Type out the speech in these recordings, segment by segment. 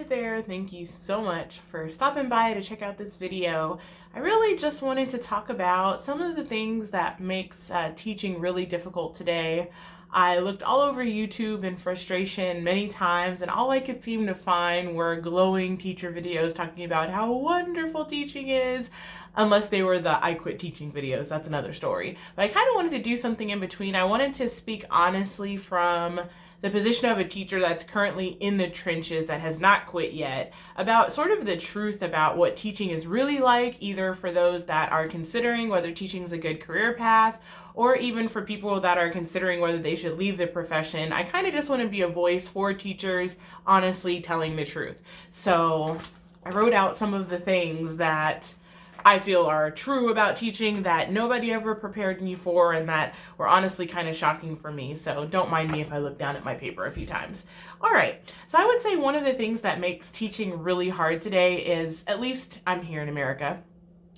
Hi there, thank you so much for stopping by to check out this video. I really just wanted to talk about some of the things that makes teaching really difficult today. I looked all over YouTube in frustration many times, and all I could seem to find were glowing teacher videos talking about how wonderful teaching is, unless they were the I quit teaching videos. That's another story. But I kind of wanted to do something in between. I wanted to speak honestly from the position of a teacher that's currently in the trenches that has not quit yet, about sort of the truth about what teaching is really like, either for those that are considering whether teaching is a good career path, or even for people that are considering whether they should leave the profession. I kind of just want to be a voice for teachers, honestly telling the truth. So I wrote out some of the things that I feel are true about teaching that nobody ever prepared me for and that were honestly kind of shocking for me. So don't mind me if I look down at my paper a few times. All right. So I would say one of the things that makes teaching really hard today is, at least I'm here in America,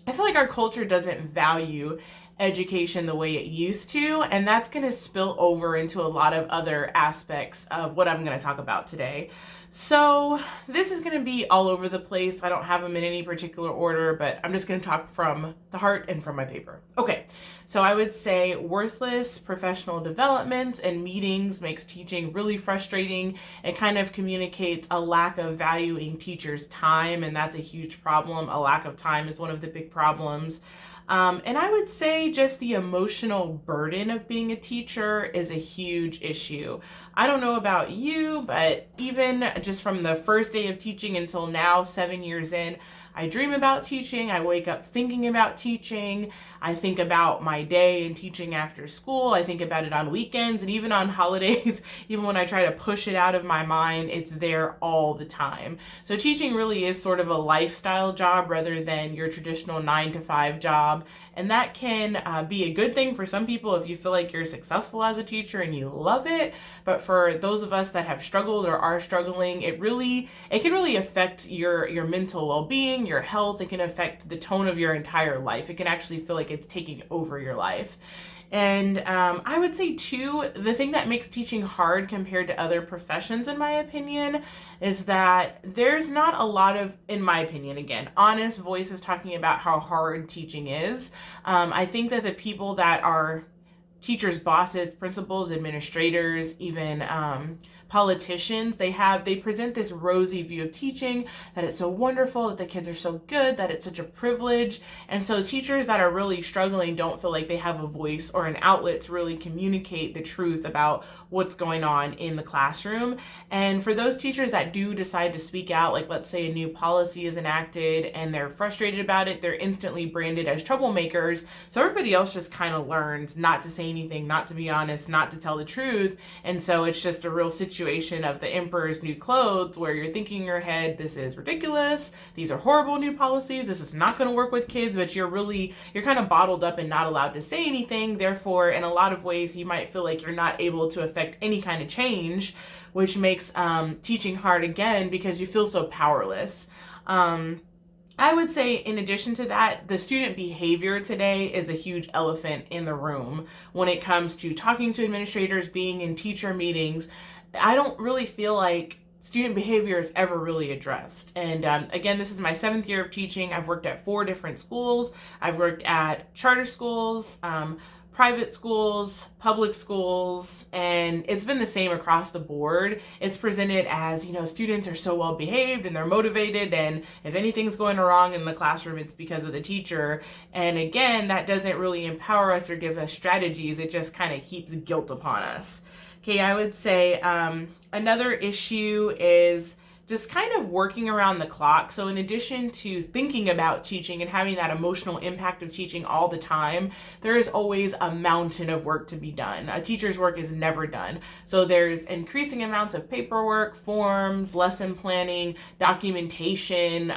I feel like our culture doesn't value education the way it used to, and that's going to spill over into a lot of other aspects of what I'm going to talk about today. So this is going to be all over the place. I don't have them in any particular order, but I'm just going to talk from the heart and from my paper. Okay, so I would say worthless professional development and meetings makes teaching really frustrating. It kind of communicates a lack of valuing teachers' time, and that's a huge problem. A lack of time is one of the big problems. And I would say just the emotional burden of being a teacher is a huge issue. I don't know about you, but even just from the first day of teaching until now, 7 years in, I dream about teaching. I wake up thinking about teaching. I think about my day and teaching after school. I think about it on weekends and even on holidays. Even when I try to push it out of my mind, it's there all the time. So teaching really is sort of a lifestyle job rather than your traditional 9 to 5 job. And that can be a good thing for some people if you feel like you're successful as a teacher and you love it. But for those of us that have struggled or are struggling, it can really affect your mental well-being, your health. It can affect the tone of your entire life. It can actually feel like it's taking over your life. And I would say, too, the thing that makes teaching hard compared to other professions, in my opinion, is that there's not a lot of, in my opinion, again, honest voices talking about how hard teaching is. I think that the people that are teachers, bosses, principals, administrators, even politicians, they present this rosy view of teaching, that it's so wonderful, that the kids are so good, that it's such a privilege. And so teachers that are really struggling don't feel like they have a voice or an outlet to really communicate the truth about what's going on in the classroom. And for those teachers that do decide to speak out, like let's say a new policy is enacted and they're frustrated about it, they're instantly branded as troublemakers. So everybody else just kind of learns not to say anything, not to be honest, not to tell the truth. And so it's just a real situation of the emperor's new clothes, where you're thinking in your head, this is ridiculous, these are horrible new policies, this is not going to work with kids, but you're kind of bottled up and not allowed to say anything. Therefore, in a lot of ways, you might feel like you're not able to affect any kind of change, which makes teaching hard again because you feel so powerless. I would say, in addition to that, the student behavior today is a huge elephant in the room when it comes to talking to administrators, being in teacher meetings. I don't really feel like student behavior is ever really addressed. And again, this is my 7th year of teaching. I've worked at 4 different schools. I've worked at charter schools, private schools, public schools, and it's been the same across the board. It's presented as, students are so well behaved and they're motivated, and if anything's going wrong in the classroom, it's because of the teacher. And again, that doesn't really empower us or give us strategies. It just kind of heaps guilt upon us. Okay, I would say another issue is just kind of working around the clock. So in addition to thinking about teaching and having that emotional impact of teaching all the time, there is always a mountain of work to be done. A teacher's work is never done. So there's increasing amounts of paperwork, forms, lesson planning, documentation,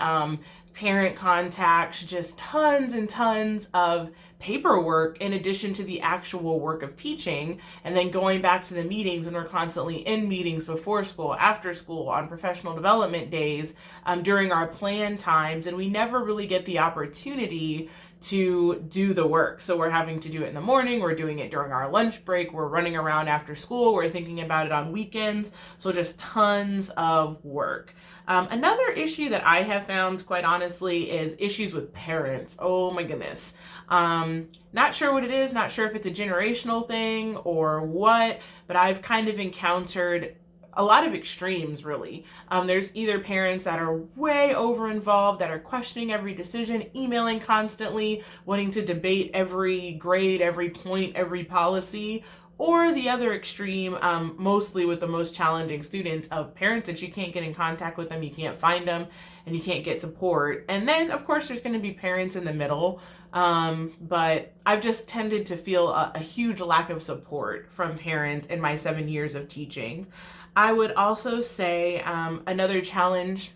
parent contacts, just tons and tons of paperwork in addition to the actual work of teaching, and then going back to the meetings when we're constantly in meetings before school, after school, on professional development days, during our plan times, and we never really get the opportunity to do the work. So we're having to do it in the morning, we're doing it during our lunch break, we're running around after school, we're thinking about it on weekends. So just tons of work. Another issue that I have found, quite honestly, is issues with parents. Oh my goodness. Not sure what it is, not sure if it's a generational thing or what, but I've kind of encountered a lot of extremes, really. There's either parents that are way over involved, that are questioning every decision, emailing constantly, wanting to debate every grade, every point, every policy, or the other extreme, mostly with the most challenging students, of parents that you can't get in contact with them, you can't find them, and you can't get support. And then, of course, there's going to be parents in the middle. But I've just tended to feel a huge lack of support from parents in my 7 years of teaching. I would also say another challenge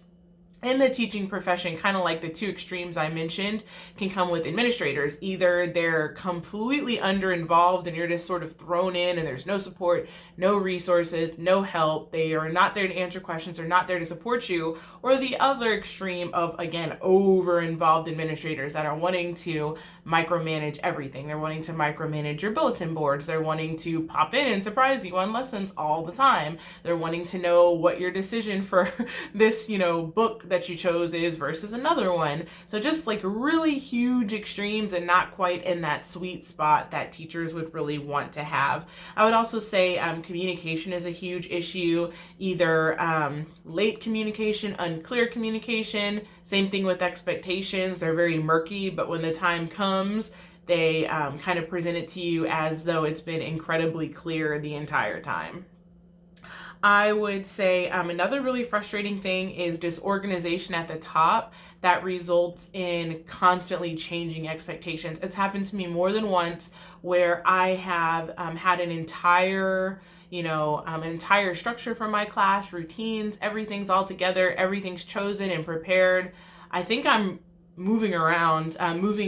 in the teaching profession, kind of like the two extremes I mentioned, can come with administrators. Either they're completely under involved and you're just sort of thrown in and there's no support, no resources, no help. They are not there to answer questions, they're not there to support you. Or the other extreme of, again, over involved administrators that are wanting to micromanage everything. They're wanting to micromanage your bulletin boards. They're wanting to pop in and surprise you on lessons all the time. They're wanting to know what your decision for this, book that you chose is versus another one. So just like really huge extremes and not quite in that sweet spot that teachers would really want to have. I would also say communication is a huge issue, either late communication, unclear communication. Same thing with expectations. They're very murky, but when the time comes, they kind of present it to you as though it's been incredibly clear the entire time. I would say another really frustrating thing is disorganization at the top that results in constantly changing expectations. It's happened to me more than once where I have had an entire structure for my class, routines, everything's all together, everything's chosen and prepared. I think I'm moving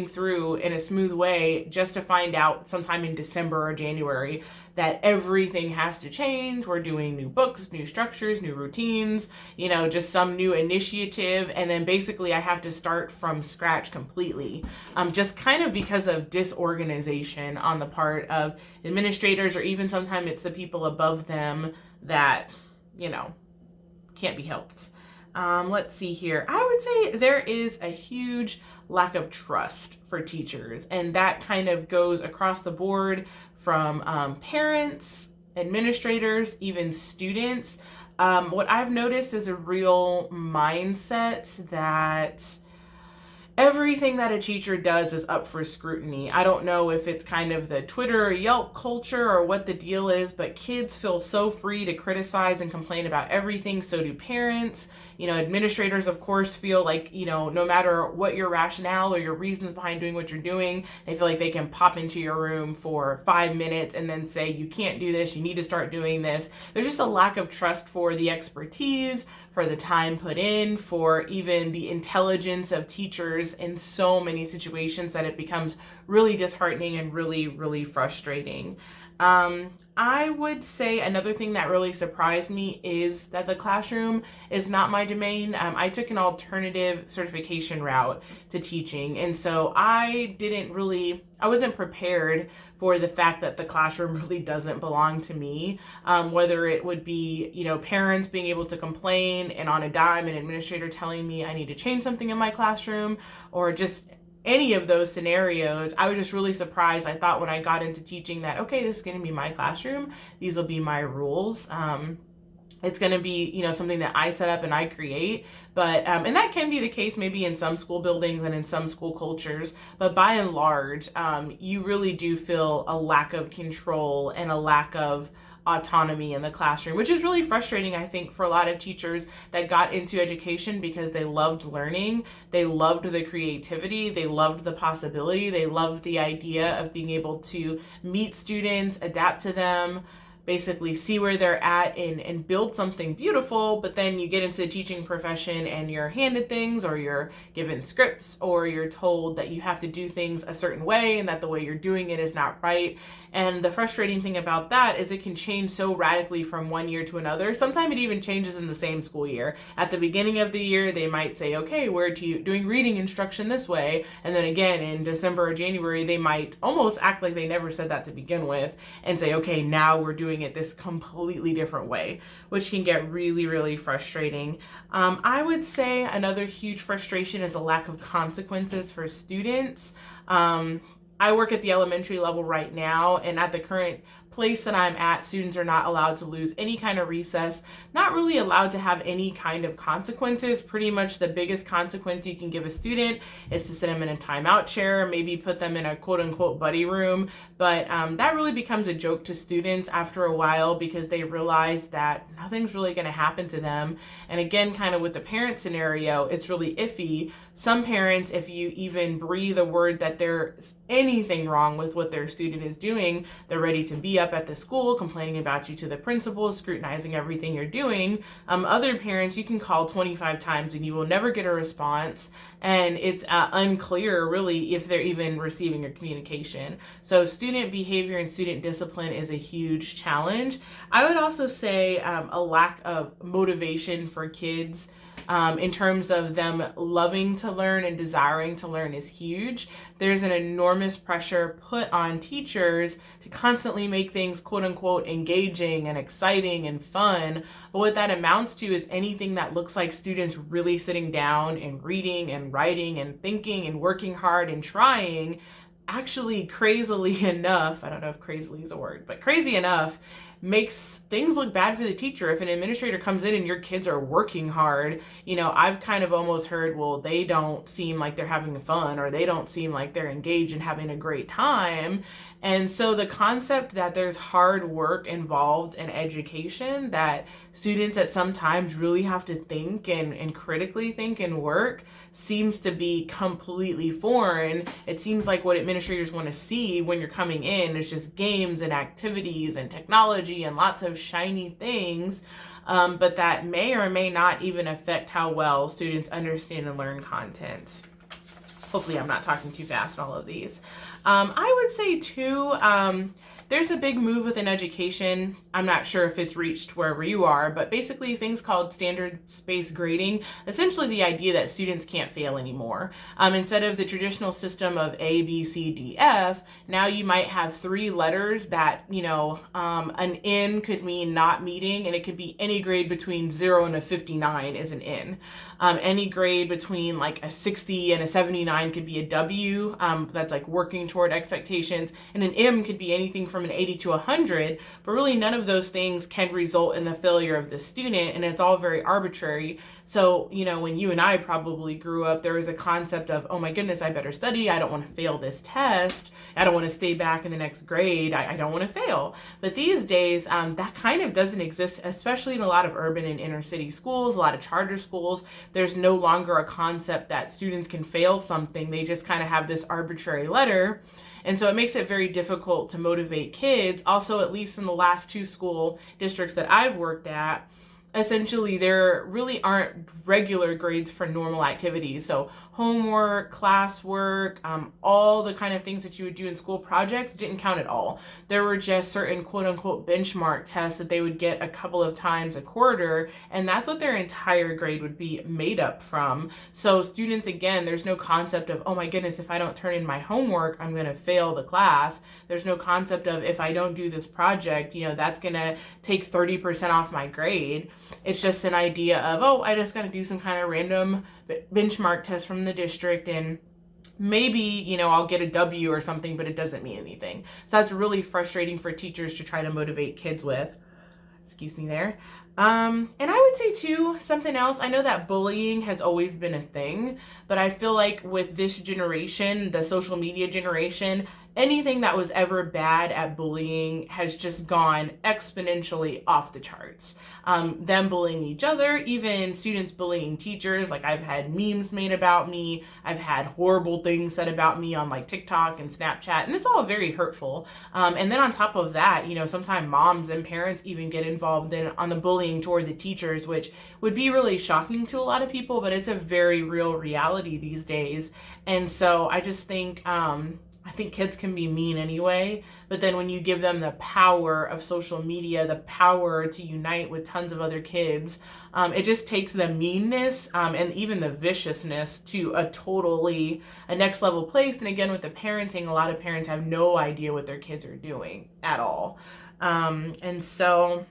through in a smooth way, just to find out sometime in December or January that everything has to change. We're doing new books, new structures, new routines, just some new initiative. And then basically I have to start from scratch completely, just kind of because of disorganization on the part of administrators, or even sometimes it's the people above them that, can't be helped. Let's see here. I would say there is a huge lack of trust for teachers, and that kind of goes across the board from parents, administrators, even students. What I've noticed is a real mindset that everything that a teacher does is up for scrutiny. I don't know if it's kind of the Twitter or Yelp culture or what the deal is, but kids feel so free to criticize and complain about everything. So do parents. Administrators, of course, feel like, no matter what your rationale or your reasons behind doing what you're doing, they feel like they can pop into your room for 5 minutes and then say, you can't do this, you need to start doing this. There's just a lack of trust for the expertise, for the time put in, for even the intelligence of teachers in so many situations that it becomes really disheartening and really, really frustrating. I would say another thing that really surprised me is that the classroom is not my domain. I took an alternative certification route to teaching, and so I wasn't prepared for the fact that the classroom really doesn't belong to me. Whether it would be, parents being able to complain and on a dime an administrator telling me I need to change something in my classroom, or just any of those scenarios, I was just really surprised. I thought when I got into teaching that, okay, this is going to be my classroom. These will be my rules. It's going to be, something that I set up and I create. But, and that can be the case maybe in some school buildings and in some school cultures. But by and large, you really do feel a lack of control and a lack of autonomy in the classroom, which is really frustrating, I think, for a lot of teachers that got into education because they loved learning, they loved the creativity, they loved the possibility, they loved the idea of being able to meet students, adapt to them, basically see where they're at and build something beautiful, but then you get into the teaching profession and you're handed things, or you're given scripts, or you're told that you have to do things a certain way and that the way you're doing it is not right. And the frustrating thing about that is it can change so radically from one year to another. Sometimes it even changes in the same school year. At the beginning of the year, they might say, okay, we're doing reading instruction this way. And then again, in December or January, they might almost act like they never said that to begin with and say, okay, now we're doing it this completely different way, which can get really, really frustrating. I would say another huge frustration is a lack of consequences for students. I work at the elementary level right now, and at the current place that I'm at, students are not allowed to lose any kind of recess, not really allowed to have any kind of consequences. Pretty much the biggest consequence you can give a student is to sit them in a timeout chair, maybe put them in a quote unquote buddy room. But that really becomes a joke to students after a while, because they realize that nothing's really going to happen to them. And again, kind of with the parent scenario, it's really iffy. Some parents, if you even breathe a word that there's anything wrong with what their student is doing, they're ready to be up at the school complaining about you to the principal, scrutinizing everything you're doing. Other parents, you can call 25 times and you will never get a response, and it's unclear really if they're even receiving your communication. So student behavior and student discipline is a huge challenge. I would also say a lack of motivation for kids in terms of them loving to learn and desiring to learn is huge. There's an enormous pressure put on teachers to constantly make things quote unquote engaging and exciting and fun. But what that amounts to is anything that looks like students really sitting down and reading and writing and thinking and working hard and trying. Actually, crazily enough, I don't know if crazily is a word, but crazy enough, makes things look bad for the teacher. If an administrator comes in and your kids are working hard, I've kind of almost heard, well, they don't seem like they're having fun, or they don't seem like they're engaged and having a great time. And so the concept that there's hard work involved in education, that students at some times really have to think and critically think and work, seems to be completely foreign. It seems like what administrators want to see when you're coming in is just games and activities and technology and lots of shiny things, but that may or may not even affect how well students understand and learn content. Hopefully I'm not talking too fast on all of these. I would say too, there's a big move within education. I'm not sure if it's reached wherever you are, but basically things called standard space grading, essentially the idea that students can't fail anymore. Instead of the traditional system of A, B, C, D, F, now you might have 3 letters that, an N could mean not meeting, and it could be any grade between 0 and a 59 is an N. Any grade between like a 60 and a 79 could be a W, that's like working toward expectations, and an M could be anything from an 80 to 100, but really none of those things can result in the failure of the student, and it's all very arbitrary. So, when you and I probably grew up, there was a concept of, oh my goodness, I better study, I don't want to fail this test, I don't want to stay back in the next grade, I don't want to fail. But these days, that kind of doesn't exist, especially in a lot of urban and inner city schools, a lot of charter schools. There's no longer a concept that students can fail something, they just kind of have this arbitrary letter. And so it makes it very difficult to motivate kids. Also, at least in the last 2 school districts that I've worked at, essentially there really aren't regular grades for normal activities. So homework, classwork, all the kind of things that you would do in school projects didn't count at all. There were just certain quote unquote benchmark tests that they would get a couple of times a quarter, and that's what their entire grade would be made up from. So students, again, there's no concept of, oh my goodness, if I don't turn in my homework, I'm going to fail the class. There's no concept of, if I don't do this project, that's going to take 30% off my grade. It's just an idea of, oh, I just got to do some kind of random benchmark test from the district, and maybe, I'll get a W or something, but it doesn't mean anything. So that's really frustrating for teachers to try to motivate kids with. Excuse me there. And I would say too, something else, I know that bullying has always been a thing, but I feel like with this generation, the social media generation, anything that was ever bad at bullying has just gone exponentially off the charts. Them bullying each other, even students bullying teachers. Like, I've had memes made about me. I've had horrible things said about me on like TikTok and Snapchat, and it's all very hurtful. And then on top of that, sometimes moms and parents even get involved on the bullying toward the teachers, which would be really shocking to a lot of people, but it's a very real reality these days. And so I just think, I think kids can be mean anyway, but then when you give them the power of social media, the power to unite with tons of other kids, it just takes the meanness and even the viciousness to a next level place. And again, with the parenting, a lot of parents have no idea what their kids are doing at all. And so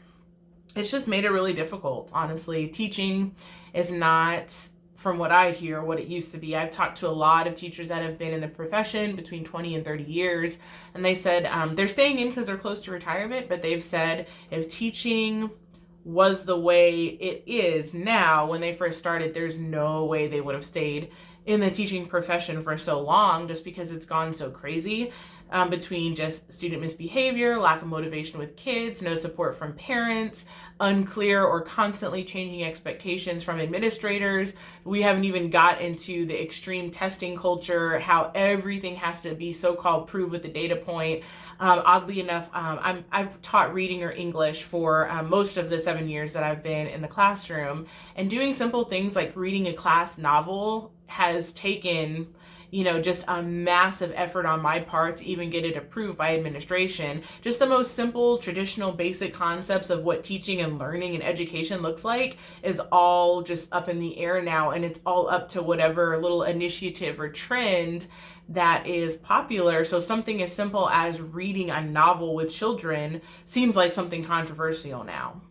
it's just made it really difficult, honestly. Teaching is not, from what I hear, what it used to be. I've talked to a lot of teachers that have been in the profession between 20 and 30 years, and they said they're staying in because they're close to retirement, but they've said if teaching was the way it is now, when they first started, there's no way they would have stayed in the teaching profession for so long, just because it's gone so crazy. Between just student misbehavior, lack of motivation with kids, no support from parents, unclear or constantly changing expectations from administrators. We haven't even got into the extreme testing culture, how everything has to be so-called proved with the data point. Oddly enough, I've taught reading or English for most of the 7 years that I've been in the classroom, and doing simple things like reading a class novel has taken just a massive effort on my part to even get it approved by administration. Just the most simple, traditional, basic concepts of what teaching and learning and education looks like is all just up in the air now, and it's all up to whatever little initiative or trend that is popular. So something as simple as reading a novel with children seems like something controversial now.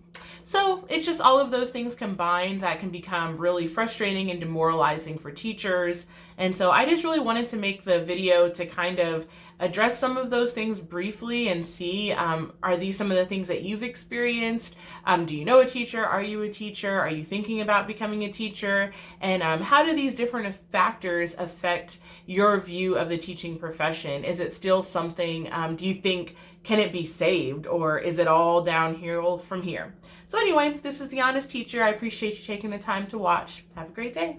So it's just all of those things combined that can become really frustrating and demoralizing for teachers. And so I just really wanted to make the video to kind of address some of those things briefly and see, are these some of the things that you've experienced? Do you know a teacher? Are you a teacher? Are you thinking about becoming a teacher? And how do these different factors affect your view of the teaching profession? Is it still something, do you think, can it be saved, or is it all downhill from here? So anyway, this is The Honest Teacher. I appreciate you taking the time to watch. Have a great day.